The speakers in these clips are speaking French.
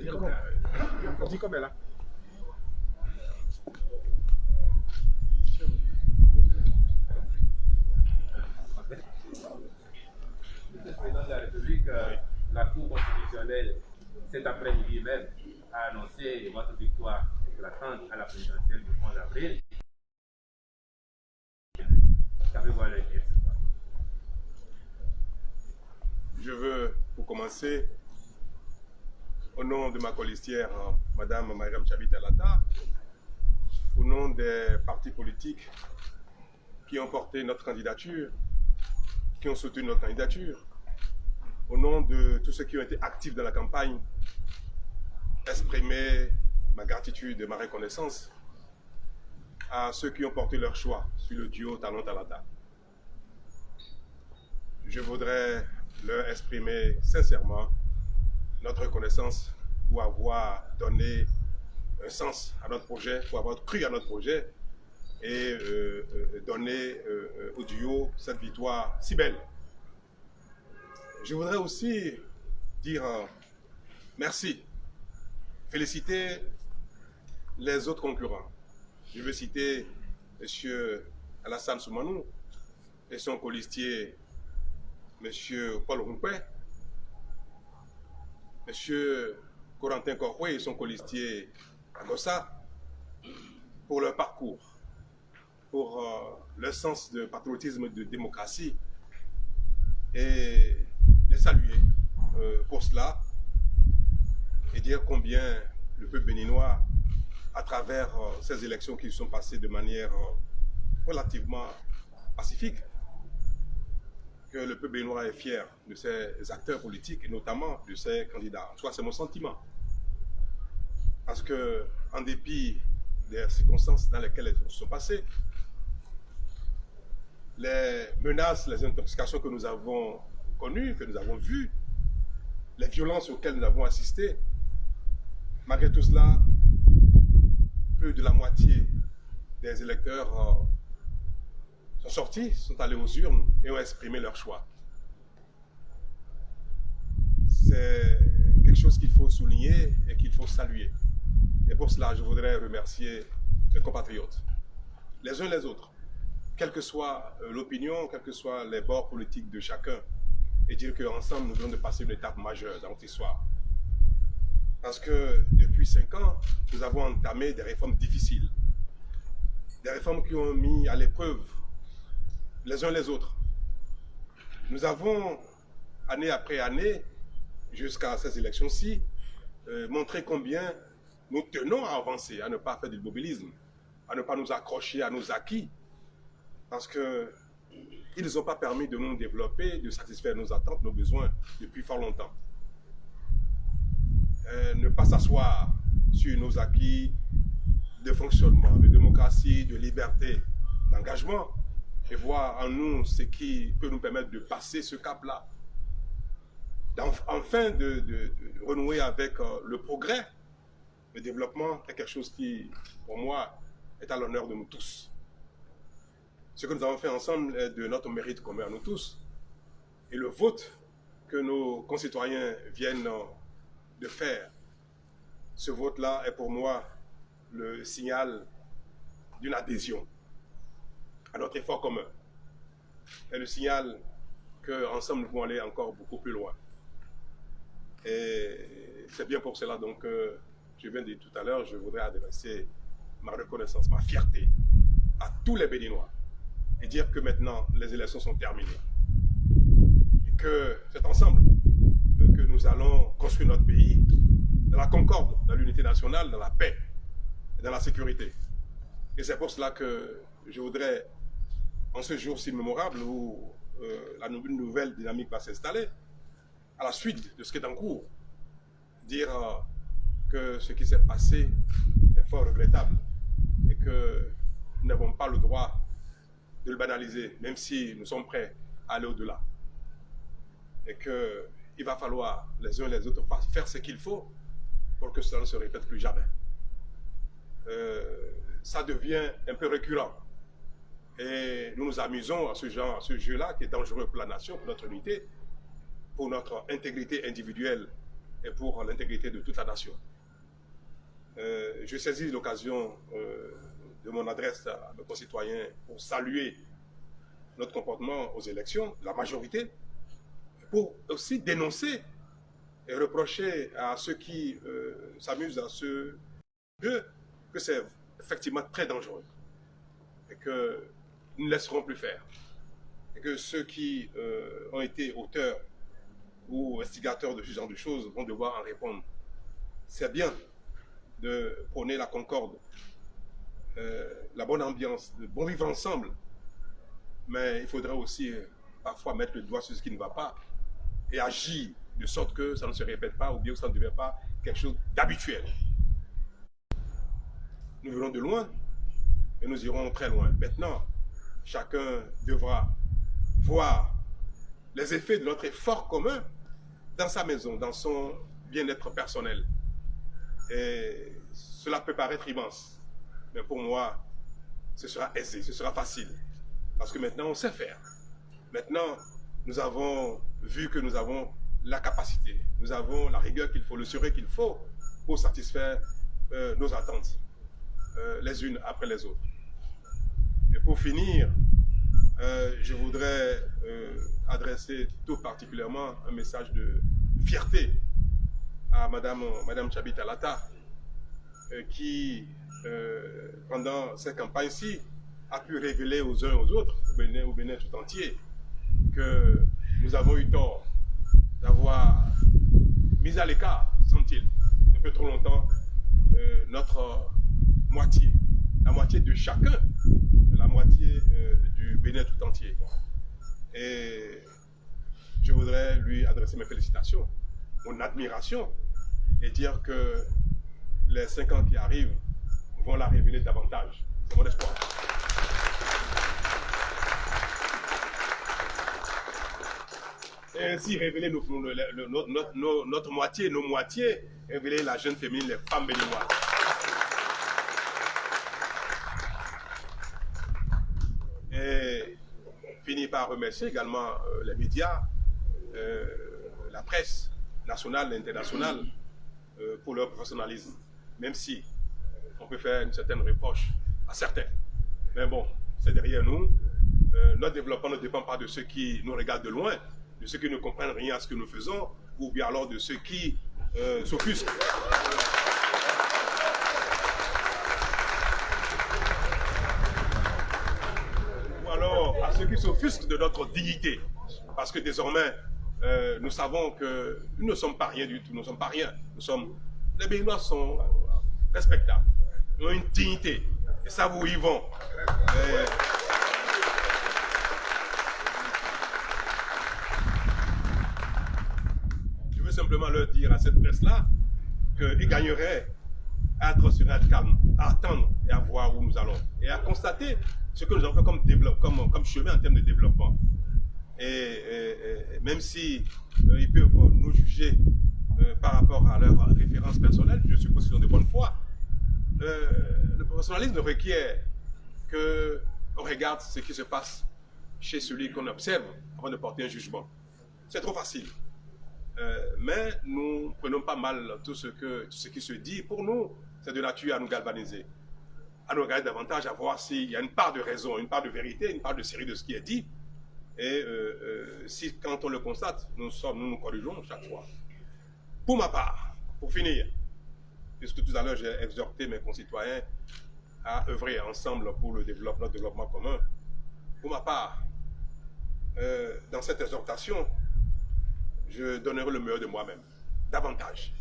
On dit combien là? Le président de la République, la Cour constitutionnelle, cet après-midi même, a annoncé votre victoire éclatante à la présidentielle du 11 avril. Qu'avez-vous à dire? Je veux, pour commencer, au nom de ma colistière, Madame Mariam Tchabit Alata, au nom des partis politiques qui ont porté notre candidature, qui ont soutenu notre candidature, au nom de tous ceux qui ont été actifs dans la campagne, exprimer ma gratitude et ma reconnaissance à ceux qui ont porté leur choix sur le duo Talon-Talata. Je voudrais leur exprimer sincèrement notre reconnaissance pour avoir donné un sens à notre projet, pour avoir cru à notre projet et donné au duo cette victoire si belle. Je voudrais aussi dire merci, féliciter les autres concurrents. Je veux citer M. Alassane Soumanou et son colistier M. Paul Rumpé, M. Corentin Korwe et son colistier Agossa pour leur parcours, pour leur sens de patriotisme et de démocratie, et les saluer pour cela et dire combien le peuple béninois, à travers ces élections qui sont passées de manière relativement pacifique, que le peuple béninois est fier de ses acteurs politiques et notamment de ses candidats. En tout cas, c'est mon sentiment. Parce que, en dépit des circonstances dans lesquelles elles se sont passées, les menaces, les intoxications que nous avons connues, que nous avons vues, les violences auxquelles nous avons assisté, malgré tout cela, plus de la moitié des électeurs sont sortis, sont allés aux urnes et ont exprimé leur choix. C'est quelque chose qu'il faut souligner et qu'il faut saluer. Et pour cela, je voudrais remercier mes compatriotes, les uns les autres, quelle que soit l'opinion, quels que soient les bords politiques de chacun, et dire qu'ensemble, nous venons de passer une étape majeure dans notre histoire. Parce que depuis 5 ans, nous avons entamé des réformes difficiles, des réformes qui ont mis à l'épreuve les uns les autres. Nous avons, année après année, jusqu'à ces élections-ci, montré combien nous tenons à avancer, à ne pas faire du mobilisme, à ne pas nous accrocher à nos acquis, parce qu'ils n'ont pas permis de nous développer, de satisfaire nos attentes, nos besoins depuis fort longtemps. Ne pas s'asseoir sur nos acquis de fonctionnement, de démocratie, de liberté, d'engagement, et voir en nous ce qui peut nous permettre de passer ce cap-là. Enfin, de renouer avec le progrès. Le développement est quelque chose qui, pour moi, est à l'honneur de nous tous. Ce que nous avons fait ensemble est de notre mérite commun à nous tous. Et le vote que nos concitoyens viennent de faire, ce vote-là est pour moi le signal d'une adhésion à notre effort commun. Et le signal qu'ensemble nous pouvons aller encore beaucoup plus loin. Et c'est bien pour cela donc je viens de dire tout à l'heure, je voudrais adresser ma reconnaissance, ma fierté à tous les Béninois et dire que maintenant les élections sont terminées et que c'est ensemble que nous allons construire notre pays dans la concorde, dans l'unité nationale, dans la paix et dans la sécurité. Et c'est pour cela que je voudrais, en ce jour si mémorable où une nouvelle dynamique va s'installer, à la suite de ce qui est en cours, dire que ce qui s'est passé est fort regrettable et que nous n'avons pas le droit de le banaliser, même si nous sommes prêts à aller au-delà. Et qu'il va falloir les uns et les autres faire ce qu'il faut pour que cela ne se répète plus jamais. Ça devient un peu récurrent. Et nous nous amusons à ce jeu-là qui est dangereux pour la nation, pour notre unité, pour notre intégrité individuelle et pour l'intégrité de toute la nation. Je saisis l'occasion de mon adresse à mes concitoyens pour saluer notre comportement aux élections, la majorité, pour aussi dénoncer et reprocher à ceux qui s'amusent à ce jeu que c'est effectivement très dangereux et que nous ne laisserons plus faire. Et que ceux qui ont été auteurs ou instigateurs de ce genre de choses vont devoir en répondre. C'est bien de prôner la concorde, la bonne ambiance, le bon vivre ensemble, mais il faudrait aussi parfois mettre le doigt sur ce qui ne va pas et agir de sorte que ça ne se répète pas ou bien que ça ne devient pas quelque chose d'habituel. Nous venons de loin et nous irons très loin. Maintenant, chacun devra voir les effets de notre effort commun dans sa maison, dans son bien-être personnel. Et cela peut paraître immense, mais pour moi, ce sera aisé, ce sera facile. Parce que maintenant, on sait faire. Maintenant, nous avons vu que nous avons la capacité, nous avons la rigueur qu'il faut, le sérieux qu'il faut pour satisfaire nos attentes, les unes après les autres. Et pour finir, je voudrais adresser tout particulièrement un message de fierté à Madame Tchabi Talata, qui, pendant cette campagne-ci, a pu révéler aux uns et aux autres, au Bénin tout entier, que nous avons eu tort d'avoir mis à l'écart, semble-t-il, un peu trop longtemps, notre moitié, la moitié de chacun, la moitié du Bénin tout entier. Et je voudrais lui adresser mes félicitations, mon admiration, et dire que les 5 ans qui arrivent vont la révéler davantage. C'est mon espoir. Et ainsi révéler notre moitié, nos moitiés, révéler la jeune féminine, les femmes béninoises. Et finir par remercier également les médias, la presse nationale et internationale pour leur professionnalisme, même si on peut faire une certaine reproche à certains. Mais bon, c'est derrière nous. Notre développement ne dépend pas de ceux qui nous regardent de loin, de ceux qui ne comprennent rien à ce que nous faisons, ou bien alors de ceux qui s'offusquent. Ou alors à ceux qui s'offusquent de notre dignité. Parce que désormais, nous savons que nous ne sommes pas rien du tout, nous ne sommes pas rien. Les Béninois sont respectables, ils ont une dignité, et ça vous y vont. Je veux simplement leur dire à cette presse-là qu'ils gagneraient à être sereins, à être calmes, à attendre et à voir où nous allons, et à constater ce que nous avons fait comme chemin en termes de développement. Et même si ils peuvent nous juger par rapport à leurs références personnelles, je suppose qu'ils ont de bonne foi, le professionnalisme requiert qu'on regarde ce qui se passe chez celui qu'on observe avant de porter un jugement. C'est trop facile. Mais nous prenons pas mal tout ce qui se dit. Pour nous, c'est de nature à nous galvaniser, à nous regarder davantage, à voir s'il y a une part de raison, une part de vérité, une part de série de ce qui est dit. Et si, quand on le constate, nous nous corrigeons chaque fois. Pour ma part, pour finir, puisque tout à l'heure j'ai exhorté mes concitoyens à œuvrer ensemble pour le développement commun, pour ma part, dans cette exhortation, je donnerai le meilleur de moi-même, davantage.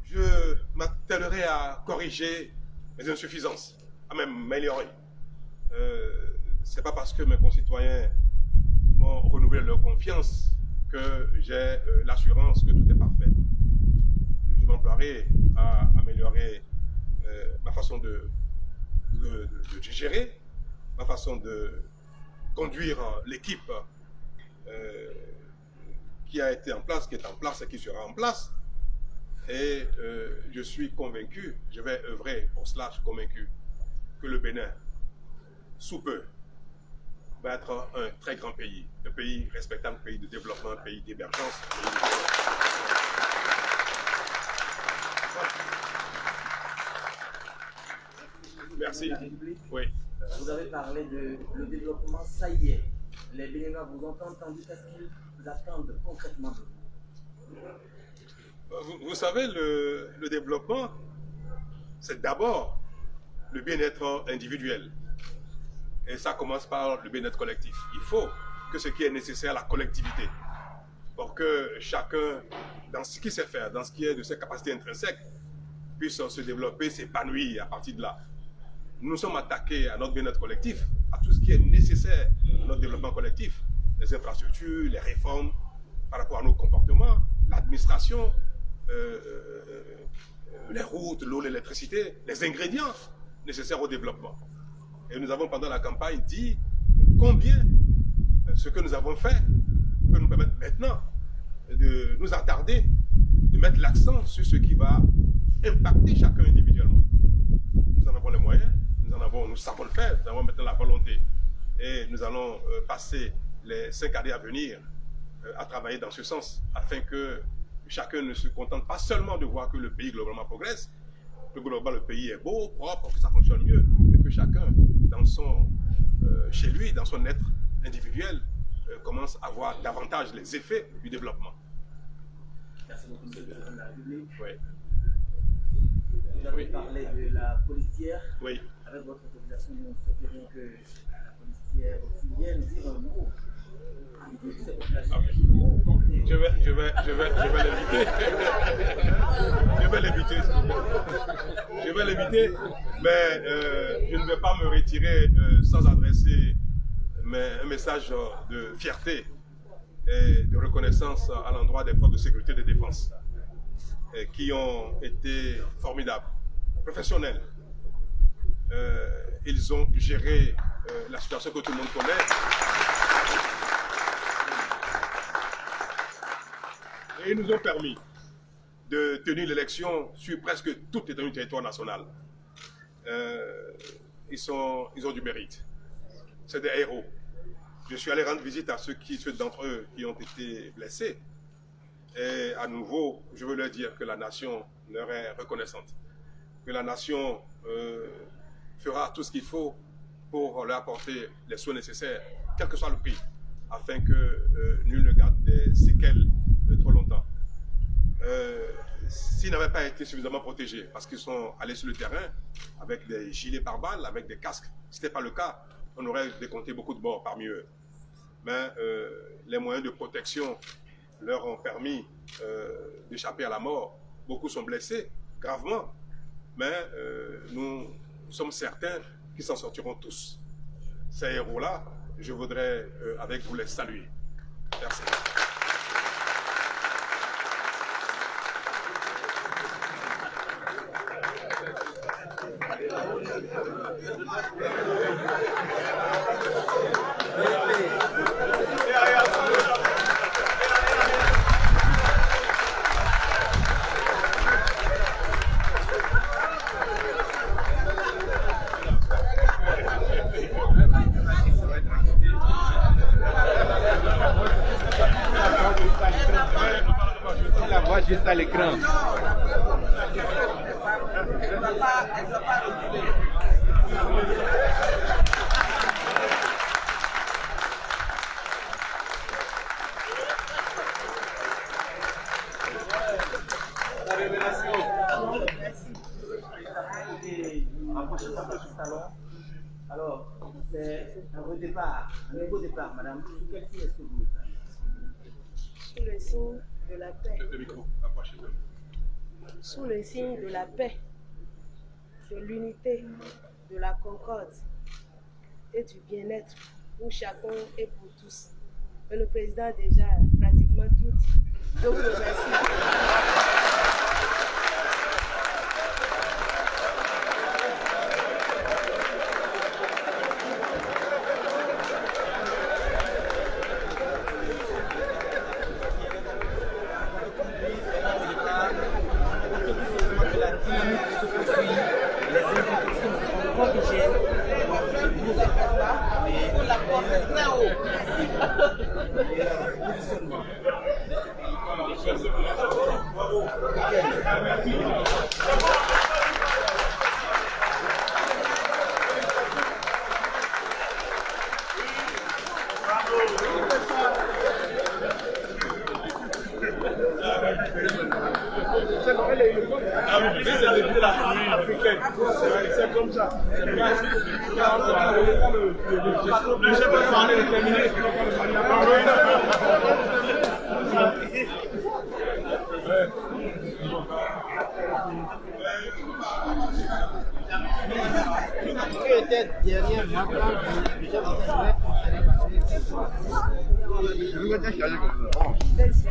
Je m'attellerai à corriger mes insuffisances, à même m'améliorer. C'est pas parce que mes concitoyens m'ont renouvelé leur confiance que j'ai l'assurance que tout est parfait. Je m'emploierai à améliorer ma façon de gérer, ma façon de conduire l'équipe qui a été en place, qui est en place et qui sera en place. Et je suis convaincu, je vais œuvrer pour cela, je suis convaincu que le Bénin, sous peu, va être un très grand pays, un pays respectable, un pays de développement, un pays d'émergence. Merci. Oui. Vous avez parlé de le développement, ça y est. Les Béninois vous ont entendu, qu'est-ce qu'ils attendent concrètement de vous? Vous savez, le développement, c'est d'abord le bien-être individuel. Et ça commence par le bien-être collectif. Il faut que ce qui est nécessaire à la collectivité, pour que chacun, dans ce qu'il sait faire, dans ce qui est de ses capacités intrinsèques, puisse se développer, s'épanouir à partir de là. Nous sommes attaqués à notre bien-être collectif, à tout ce qui est nécessaire à notre développement collectif, les infrastructures, les réformes par rapport à nos comportements, l'administration, les routes, l'eau, l'électricité, les ingrédients nécessaires au développement. Et nous avons pendant la campagne dit combien ce que nous avons fait peut nous permettre maintenant de nous attarder, de mettre l'accent sur ce qui va impacter chacun individuellement. Nous en avons les moyens, nous savons le faire, nous avons maintenant la volonté. Et nous allons passer les 5 années à venir à travailler dans ce sens, afin que chacun ne se contente pas seulement de voir que le pays globalement progresse, que globalement le pays est beau, propre, que ça fonctionne mieux, mais que chacun, chez lui, dans son être individuel, commence à voir davantage les effets du développement. Merci beaucoup, Monsieur le Président de la République. Oui. Vous avez parlé de la policière. Oui. Avec votre autorisation, nous souhaiterions que la policière aussi vienne dire un mot. Je vais l'éviter. Je vais l'éviter, mais je ne vais pas me retirer sans adresser un message de fierté et de reconnaissance à l'endroit des forces de sécurité et de défense qui ont été formidables, professionnels. Ils ont géré la situation que tout le monde connaît. Et ils nous ont permis de tenir l'élection sur presque toute l'étendue du territoire national. Ils ont du mérite. C'est des héros. Je suis allé rendre visite à ceux d'entre eux qui ont été blessés. Et à nouveau, je veux leur dire que la nation leur est reconnaissante. Que la nation fera tout ce qu'il faut pour leur apporter les soins nécessaires, quel que soit le prix, afin que nul ne garde des séquelles trop longtemps. S'ils n'avaient pas été suffisamment protégés, parce qu'ils sont allés sur le terrain avec des gilets pare-balles, avec des casques, si ce n'était pas le cas, on aurait décompté beaucoup de morts parmi eux. Mais les moyens de protection leur ont permis d'échapper à la mort. Beaucoup sont blessés, gravement, mais nous sommes certains qu'ils s'en sortiront tous. Ces héros-là, je voudrais avec vous les saluer. Merci. La voix juste à l'écran. La révélation. Alors, c'est un redépart, un nouveau départ, madame. Sous quel signe est-ce que vous Sous le signe de la paix. Le micro, approchez-le. Sous le signe de la paix, de l'unité, de la concorde et du bien-être pour chacun et pour tous. Et le président a déjà pratiquement tout dit. Je vous remercie. Les infections sont corrigées. C'est comme ça. Le chef de parler est terminé. Qui était derrière maintenant Je veux dire qu'il y a comme ça.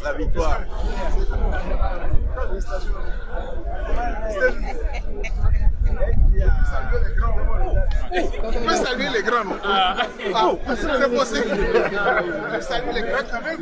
La victoire. Tu peux saluer les grands, non? C'est possible. Tu peux saluer les grands quand même.